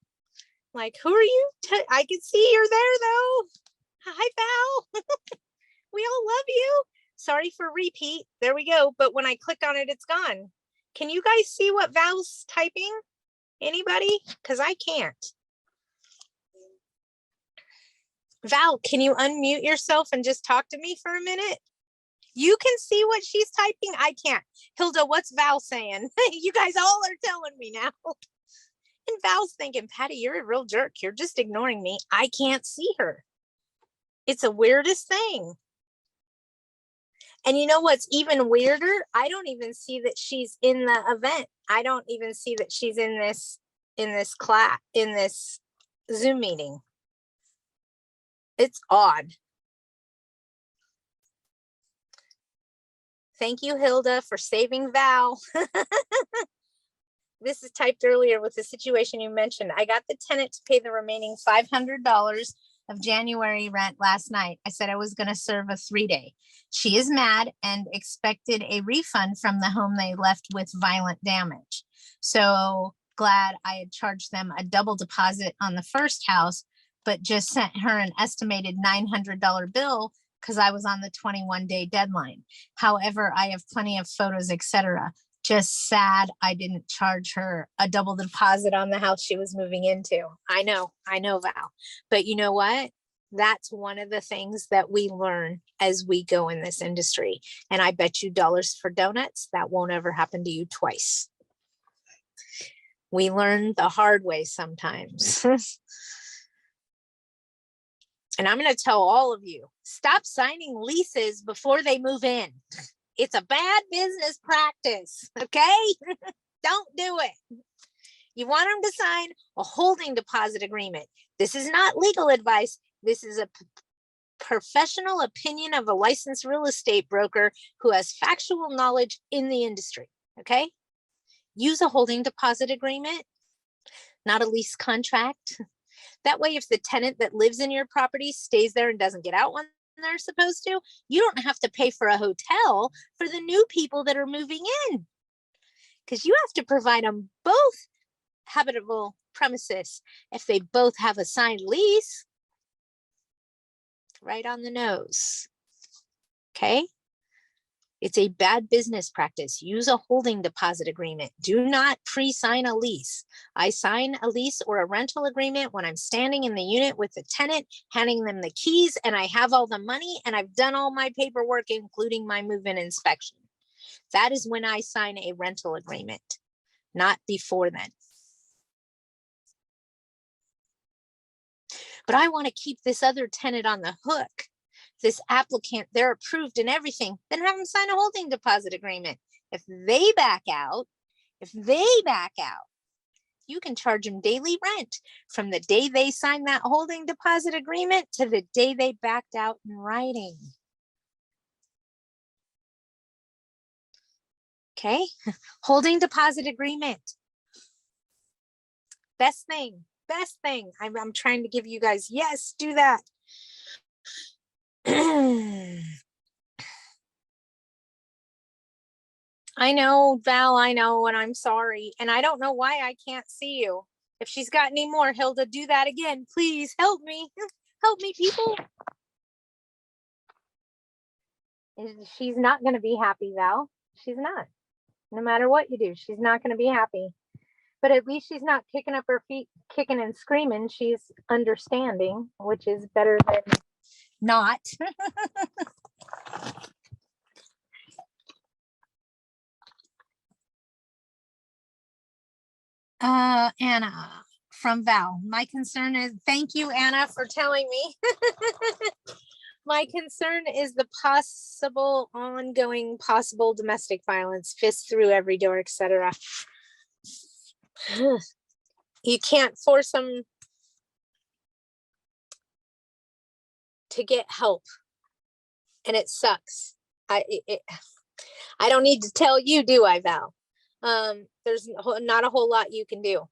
Like, who are you? I can see you're there, though. Hi, Val. We all love you. Sorry for repeat. There we go. But when I click on it, it's gone. Can you guys see what Val's typing? Anybody? Because I can't. Val, can you unmute yourself and just talk to me for a minute? You can see what she's typing. I can't. Hilda, what's Val saying? You guys all are telling me now. And Val's thinking, Patty, you're a real jerk. You're just ignoring me. I can't see her. It's the weirdest thing. And you know what's even weirder? I don't even see that she's in the event. I don't even see that she's in this class, in this Zoom meeting. It's odd. Thank you, Hilda, for saving Val. This is typed earlier with the situation you mentioned. I got the tenant to pay the remaining $500 of January rent last night. I said I was going to serve a 3-day. She is mad and expected a refund from the home they left with violent damage. So glad I had charged them a double deposit on the first house, but just sent her an estimated $900 bill because I was on the 21-day deadline. However, I have plenty of photos, etc. Just sad I didn't charge her a double deposit on the house she was moving into. I know, Val. But you know what? That's one of the things that we learn as we go in this industry. And I bet you dollars for donuts, that won't ever happen to you twice. We learn the hard way sometimes. And I'm going to tell all of you, stop signing leases before they move in. It's a bad business practice, okay? Don't do it. You want them to sign a holding deposit agreement. This is not legal advice. This is a professional opinion of a licensed real estate broker who has factual knowledge in the industry, okay? Use a holding deposit agreement, not a lease contract. That way, if the tenant that lives in your property stays there and doesn't get out when they're supposed to, you don't have to pay for a hotel for the new people that are moving in. Because you have to provide them both habitable premises if they both have a signed lease. Right on the nose. Okay. It's a bad business practice. Use a holding deposit agreement. Do not pre-sign a lease. I sign a lease or a rental agreement when I'm standing in the unit with the tenant, handing them the keys, and I have all the money and I've done all my paperwork, including my move-in inspection. That is when I sign a rental agreement, not before then. But I want to keep this other tenant on the hook. This applicant, they're approved and everything, then have them sign a holding deposit agreement. If they back out, you can charge them daily rent from the day they signed that holding deposit agreement to the day they backed out in writing. Okay, holding deposit agreement. Best thing. I'm trying to give you guys, yes, do that. I know, Val, I know, and I'm sorry. And I don't know why I can't see you. If she's got any more, Hilda, do that again. Please help me. Help me, people. She's not going to be happy, Val. She's not. No matter what you do, she's not going to be happy. But at least she's not kicking up her feet, kicking and screaming. She's understanding, which is better than not. Anna from Val. My concern is, thank you, Anna, for telling me. My concern is the ongoing possible domestic violence, fists through every door, etc. You can't force them to get help, and it sucks. I don't need to tell you, do I, Val? There's not a whole lot you can do,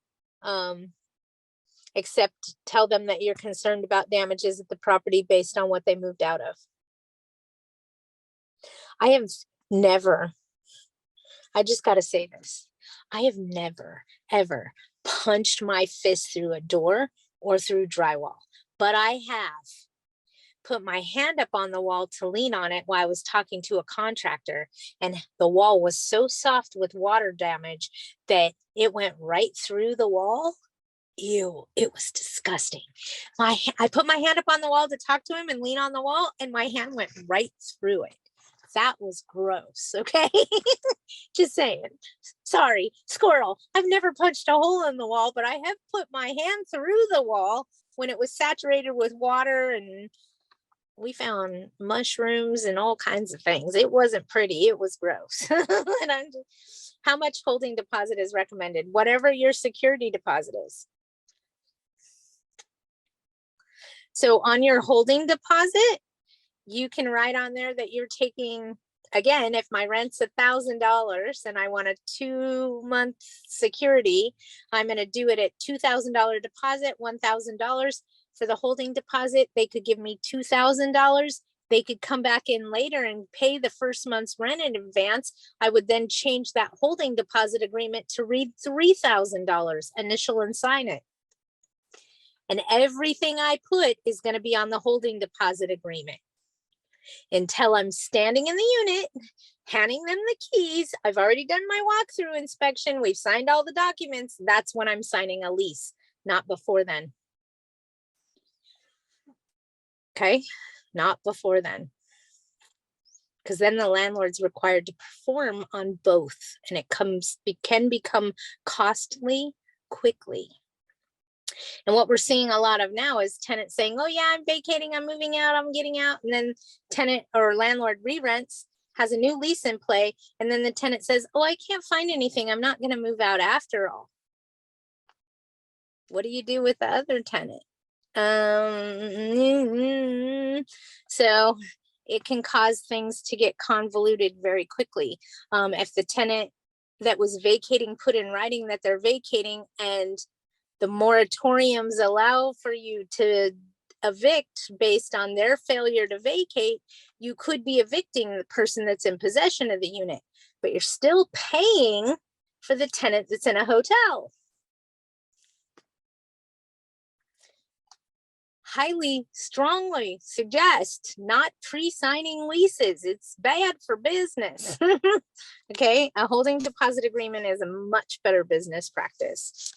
except tell them that you're concerned about damages at the property based on what they moved out of. I have never, I just got to say this. I have never, ever punched my fist through a door or through drywall, but I have put my hand up on the wall to lean on it while I was talking to a contractor, and the wall was so soft with water damage that it went right through the wall. Ew, it was disgusting. I put my hand up on the wall to talk to him and lean on the wall, and my hand went right through it. That was gross, okay? Just saying. Sorry, squirrel. I've never punched a hole in the wall, but I have put my hand through the wall when it was saturated with water, and we found mushrooms and all kinds of things. It wasn't pretty. It was gross. And how much holding deposit is recommended? Whatever your security deposit is. So on your holding deposit, you can write on there that you're taking, again, if my rent's $1,000 and I want a 2-month security, I'm going to do it at $2,000 deposit, $1,000 for the holding deposit. They could give me $2,000. They could come back in later and pay the first month's rent in advance. I would then change that holding deposit agreement to read $3,000, initial and sign it. And everything I put is going to be on the holding deposit agreement until I'm standing in the unit, handing them the keys. I've already done my walkthrough inspection. We've signed all the documents. That's when I'm signing a lease, not before then. Okay, not before then. Because then the landlord's required to perform on both, and can become costly quickly. And what we're seeing a lot of now is tenants saying, oh yeah, I'm vacating, I'm moving out, I'm getting out. And then tenant or landlord re-rents, has a new lease in play. And then the tenant says, oh, I can't find anything. I'm not going to move out after all. What do you do with the other tenant? So it can cause things to get convoluted very quickly. If the tenant that was vacating put in writing that they're vacating, and the moratoriums allow for you to evict based on their failure to vacate, you could be evicting the person that's in possession of the unit, but you're still paying for the tenant that's in a hotel. Highly, strongly suggest not pre-signing leases. It's bad for business. Okay, a holding deposit agreement is a much better business practice.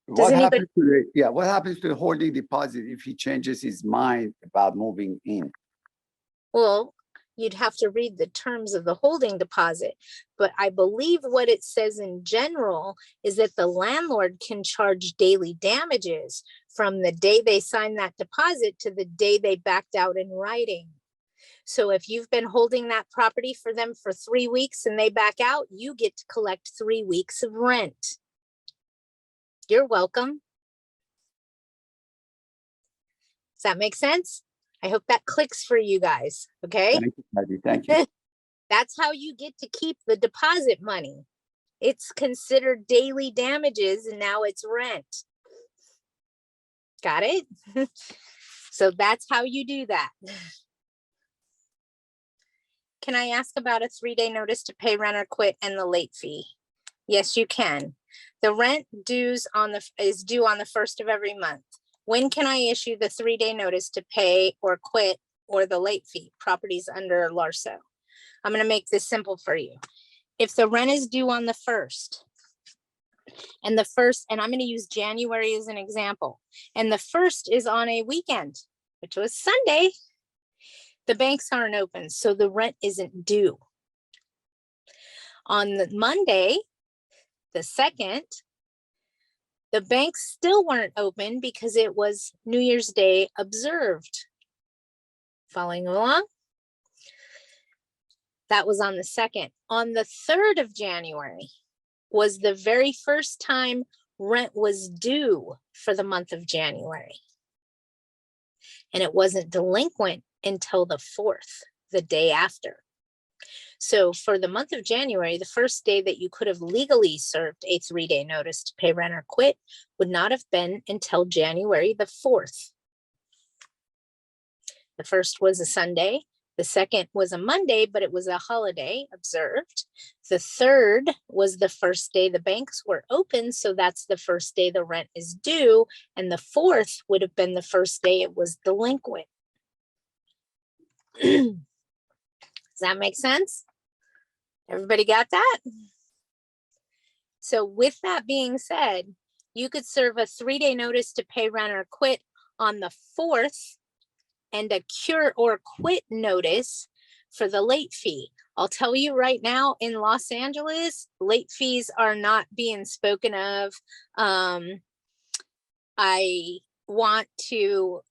What happens to what happens to the holding deposit if he changes his mind about moving in? Well, you'd have to read the terms of the holding deposit, but I believe what it says in general is that the landlord can charge daily damages from the day they signed that deposit to the day they backed out in writing. So if you've been holding that property for them for 3 weeks and they back out, you get to collect 3 weeks of rent. You're welcome. Does that make sense? I hope that clicks for you guys. Okay. Thank you, Patty. Thank you. That's how you get to keep the deposit money. It's considered daily damages and now it's rent. Got it? So that's how you do that. Can I ask about a 3-day notice to pay rent or quit and the late fee? Yes, you can. The rent is due on the 1st of every month. When can I issue the 3-day notice to pay or quit or the late fee? Properties under LARSO. I'm going to make this simple for you. If the rent is due on the 1st, and I'm going to use January as an example, and the 1st is on a weekend, which was Sunday, the banks aren't open, so the rent isn't due. On the Monday, the 2nd, the banks still weren't open because it was New Year's Day observed. Following along? That was on the 2nd. On the 3rd of January was the very first time rent was due for the month of January. And it wasn't delinquent until the 4th, the day after. So for the month of January, the first day that you could have legally served a 3-day notice to pay rent or quit would not have been until January the 4th. The 1st was a Sunday. The 2nd was a Monday, but it was a holiday observed. The 3rd was the first day the banks were open, so that's the first day the rent is due. And the 4th would have been the first day it was delinquent. Does that make sense? Everybody got that? So with that being said, you could serve a 3-day notice to pay rent or quit on the 4th and a cure or quit notice for the late fee. I'll tell you right now, in Los Angeles, late fees are not being spoken of. I want to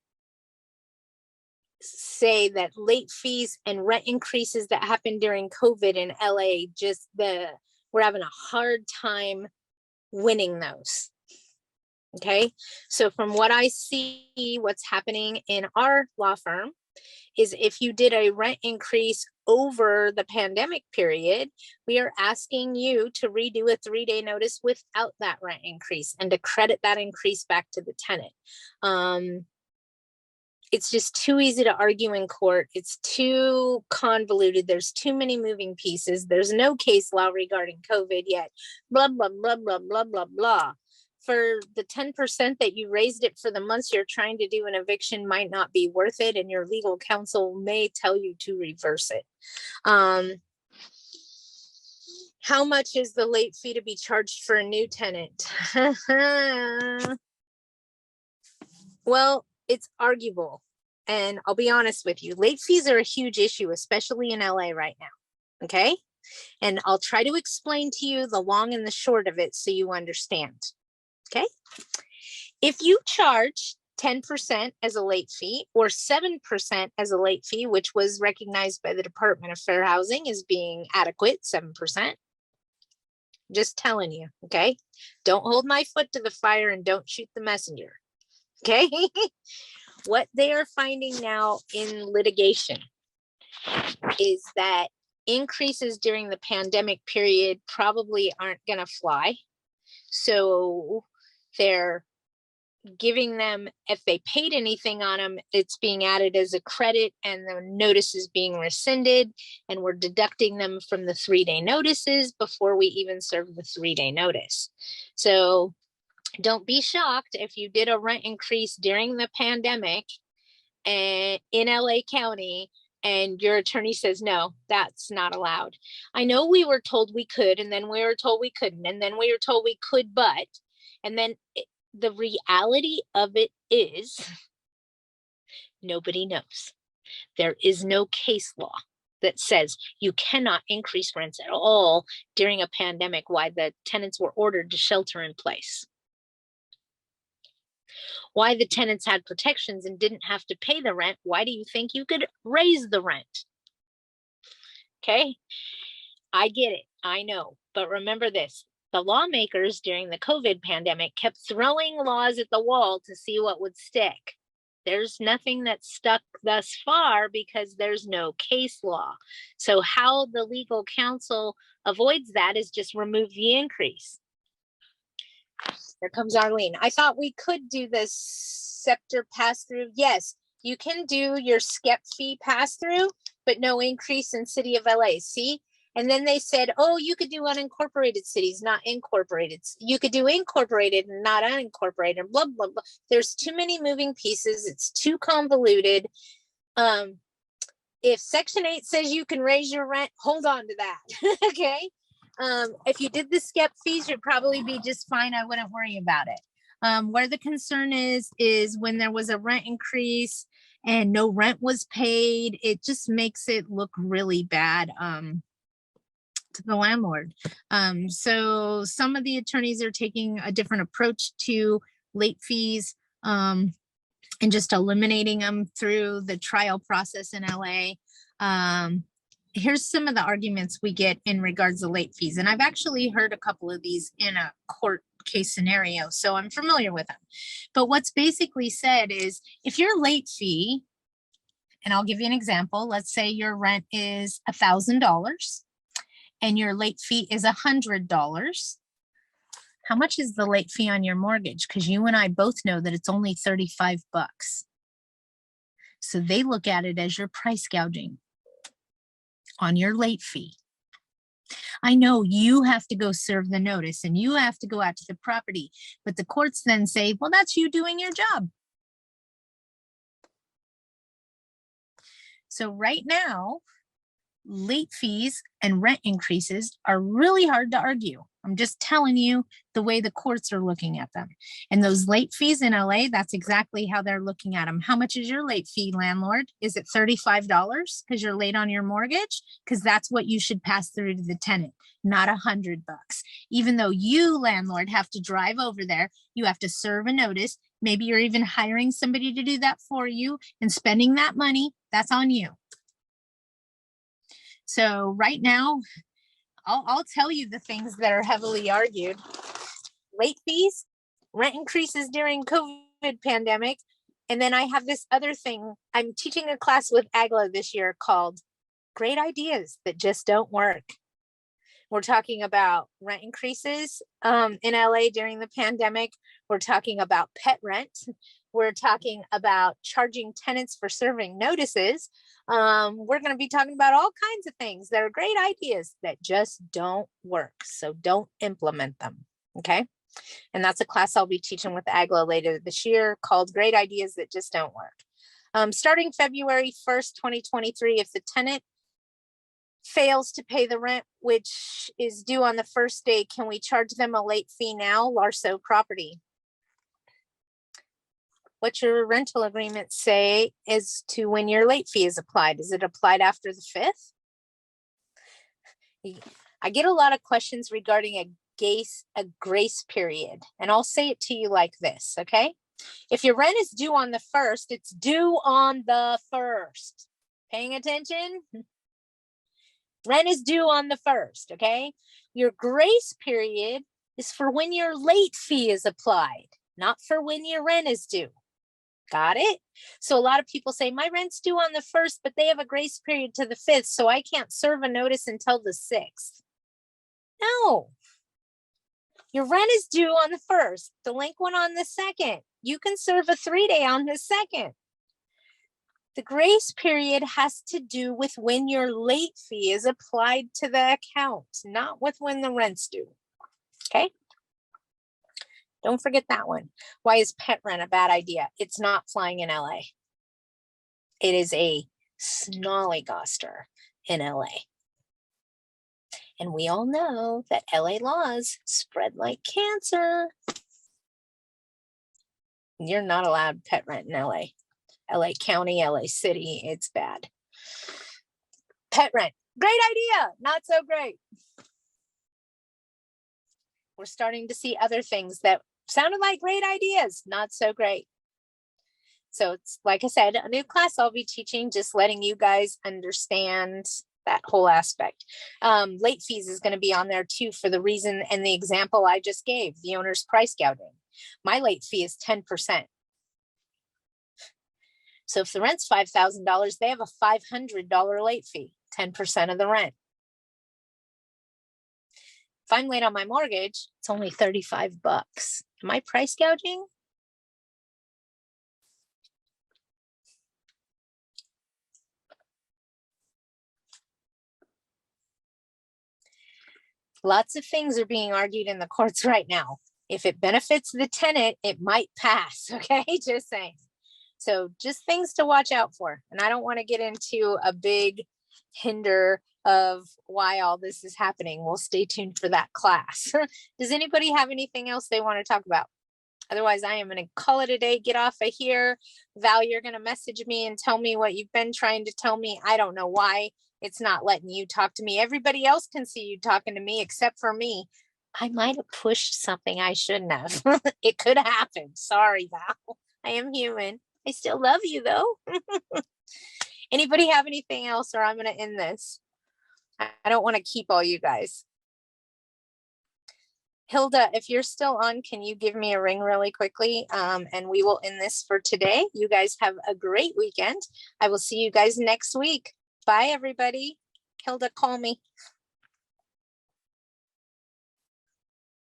say that late fees and rent increases that happened during COVID in LA, we're having a hard time winning those. Okay, so from what I see, what's happening in our law firm is if you did a rent increase over the pandemic period, we are asking you to redo a 3-day notice without that rent increase and to credit that increase back to the tenant. It's just too easy to argue in court. It's too convoluted. There's too many moving pieces. There's no case law regarding COVID yet. Blah, blah, blah, blah, blah, blah, blah. For the 10% that you raised it for the months you're trying to do an eviction might not be worth it, and your legal counsel may tell you to reverse it. How much is the late fee to be charged for a new tenant? Well, it's arguable. And I'll be honest with you, late fees are a huge issue, especially in LA right now. Okay. And I'll try to explain to you the long and the short of it so you understand. Okay. If you charge 10% as a late fee or 7% as a late fee, which was recognized by the Department of Fair Housing as being adequate, 7%. Just telling you, okay? Don't hold my foot to the fire and don't shoot the messenger, okay? What they are finding now in litigation is that increases during the pandemic period probably aren't going to fly. So they're giving them, if they paid anything on them, it's being added as a credit and the notice is being rescinded, and we're deducting them from the 3-day notices before we even serve the 3-day notice. So don't be shocked if you did a rent increase during the pandemic and in LA County and your attorney says, no, that's not allowed. I know we were told we could, and then we were told we couldn't, and then we were told we could, but, and then the reality of it is nobody knows. There is no case law that says you cannot increase rents at all during a pandemic, why the tenants were ordered to shelter in place. Why the tenants had protections and didn't have to pay the rent. Why do you think you could raise the rent? Okay, I get it, I know, but remember this. The lawmakers during the COVID pandemic kept throwing laws at the wall to see what would stick. There's nothing that's stuck thus far because there's no case law. So how the legal counsel avoids that is just remove the increase. Here comes Arlene. I thought we could do this scepter pass through. Yes, you can do your SCEP fee pass through, but no increase in City of LA. See? And then they said, oh, you could do unincorporated cities, not incorporated. You could do incorporated and not unincorporated, blah, blah, blah. There's too many moving pieces. It's too convoluted. If Section 8 says you can raise your rent, hold on to that, okay? If you did the SCEP fees, you'd probably be just fine. I wouldn't worry about it. Where the concern is when there was a rent increase and no rent was paid, it just makes it look really bad. To the landlord. So some of the attorneys are taking a different approach to late fees and just eliminating them through the trial process in LA. Here's some of the arguments we get in regards to late fees. And I've actually heard a couple of these in a court case scenario, so I'm familiar with them. But what's basically said is if your late fee, and I'll give you an example, let's say your rent is $1,000 and your late fee is $100. How much is the late fee on your mortgage? Because you and I both know that it's only $35. So they look at it as your price gouging on your late fee. I know you have to go serve the notice and you have to go out to the property, but the courts then say, well, that's you doing your job. So right now, late fees and rent increases are really hard to argue. I'm just telling you the way the courts are looking at them. And those late fees in LA, that's exactly how they're looking at them. How much is your late fee, landlord? Is it $35 because you're late on your mortgage? Because that's what you should pass through to the tenant, not $100. Even though you, landlord, have to drive over there, you have to serve a notice. Maybe you're even hiring somebody to do that for you and spending that money. That's on you. So right now, I'll tell you the things that are heavily argued. Late fees, rent increases during COVID pandemic. And then I have this other thing. I'm teaching a class with AGLA this year called Great Ideas That Just Don't Work. We're talking about rent increases in LA during the pandemic. We're talking about pet rent. We're talking about charging tenants for serving notices. We're going to be talking about all kinds of things that are great ideas that just don't work. So don't implement them. Okay. And that's a class I'll be teaching with AGLA later this year called Great Ideas That Just Don't Work. Starting February 1st, 2023, if the tenant fails to pay the rent, which is due on the first day, can we charge them a late fee now? Larso Property. what your rental agreement say as to when your late fee is applied. Is it applied after the 5th? I get a lot of questions regarding a grace period, and I'll say it to you like this, okay? If your rent is due on the 1st, it's due on the 1st. Paying attention? Rent is due on the 1st, okay? Your grace period is for when your late fee is applied, not for when your rent is due. Got it? So a lot of people say, my rent's due on the 1st, but they have a grace period to the 5th, so I can't serve a notice until the 6th. No. Your rent is due on the 1st, delinquent on the 2nd. You can serve a 3-day on the 2nd. The grace period has to do with when your late fee is applied to the account, not with when the rent's due. Okay? Don't forget that one. Why is pet rent a bad idea? It's not flying in LA. It is a snollygoster in LA. And we all know that LA laws spread like cancer. You're not allowed pet rent in LA. LA County, LA City, it's bad. Pet rent, great idea, not so great. We're starting to see other things that sounded like great ideas, not so great. So it's, like I said, a new class I'll be teaching, just letting you guys understand that whole aspect. Late fees is going to be on there too, for the reason and the example I just gave, the owner's price gouging. My late fee is 10%. So if the rent's $5,000, they have a $500 late fee, 10% of the rent. If I'm late on my mortgage, it's only 35 bucks. Am I price gouging? Lots of things are being argued in the courts right now. If it benefits the tenant, it might pass, okay? Just saying. So just things to watch out for. And I don't want to get into a big hinder of why all this is happening. We'll stay tuned for that class. Does anybody have anything else they want to talk about? Otherwise, I am going to call it a day, get off of here. Val, you're going to message me and tell me what you've been trying to tell me. I don't know why it's not letting you talk to me. Everybody else can see you talking to me except for me. I might have pushed something I shouldn't have. It could happen. Sorry, Val. I am human. I still love you though. Anybody have anything else, or I'm going to end this? I don't want to keep all you guys. Hilda, if you're still on, can you give me a ring really quickly? And we will end this for today. You guys have a great weekend. I will see you guys next week. Bye, everybody. Hilda, call me.